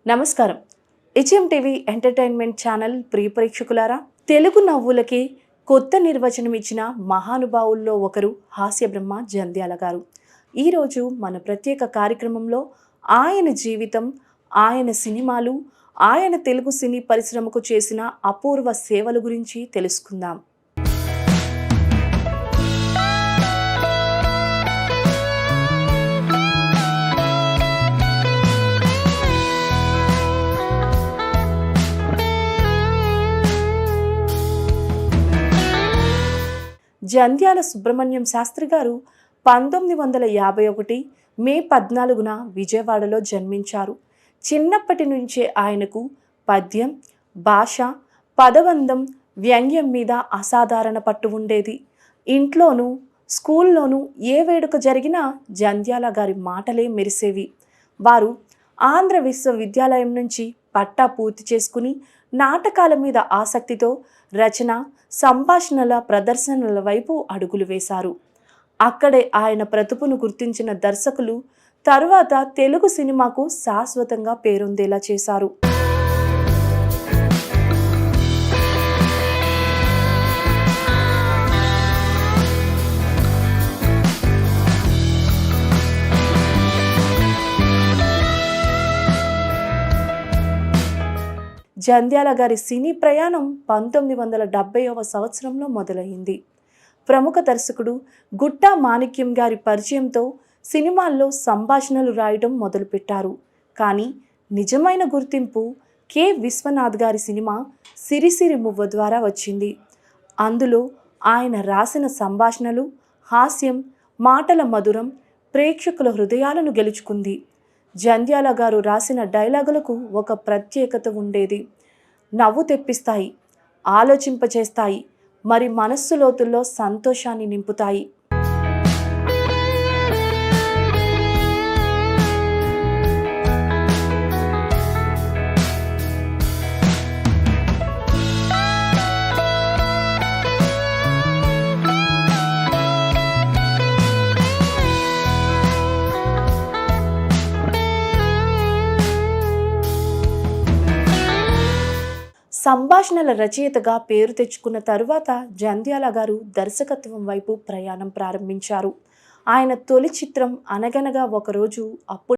నమస్కారం. HM TV entertainment channel ప్రియ ప్రేక్షకులారా, తెలుగు నవ్వులకి కొత్త నిర్వచనం ఇచ్చిన మహానుభావుల్లో ఒకరు హాస్య బ్రహ్మ జంధ్యాల గారు. ఈరోజు మన ప్రత్యేక కార్యక్రమంలో ఆయన జీవితం, ఆయన సినిమాలు, ఆయన తెలుగు సినీ పరిశ్రమకు చేసిన అపూర్వ సేవల గురించి తెలుసుకుందాం. జంధ్యాల సుబ్రహ్మణ్యం శాస్త్రి గారు 1951 మే 14న విజయవాడలో జన్మించారు. చిన్నప్పటి నుంచే ఆయనకు పద్యం, భాష, పదబంధం, వ్యంగ్యం మీద అసాధారణ పట్టు ఉండేది. ఇంట్లోనూ స్కూల్లోనూ ఏ వేడుక జరిగినా జంధ్యాల గారి మాటలే మెరిసేవి. వారు ఆంధ్ర విశ్వవిద్యాలయం నుంచి పట్టా పూర్తి చేసుకుని నాటకాల మీద ఆసక్తితో రచన, సంభాషణల ప్రదర్శనల వైపు అడుగులు వేశారు. అక్కడే ఆయన ప్రతిభను గుర్తించిన దర్శకులు తరువాత తెలుగు సినిమాకు శాశ్వతంగా పేరొందేలా చేశారు. జంధ్యాల గారి సినీ ప్రయాణం 1970వ సంవత్సరంలో మొదలైంది. ప్రముఖ దర్శకుడు గుట్టా మాణిక్యం గారి పరిచయంతో సినిమాల్లో సంభాషణలు రాయడం మొదలుపెట్టారు. కానీ నిజమైన గుర్తింపు కె. విశ్వనాథ్ గారి సినిమా సిరిసిరి మువ్వ ద్వారా వచ్చింది. అందులో ఆయన రాసిన సంభాషణలు, హాస్యం, మాటల మధురం ప్రేక్షకుల హృదయాలను గెలుచుకుంది. జంధ్యాల గారు రాసిన డైలాగులకు ఒక ప్రత్యేకత ఉండేది. నవ్వు తెప్పిస్తాయి, ఆలోచింపచేస్తాయి, మరి మనస్సు లోతుల్లో సంతోషాన్ని నింపుతాయి. సంభాషణల రచయితగా పేరు తెచ్చుకున్న తరువాత జంధ్యాల గారు దర్శకత్వం వైపు ప్రయాణం ప్రారంభించారు. ఆయన తొలి చిత్రం అనగనగా ఒకరోజు అప్పుడు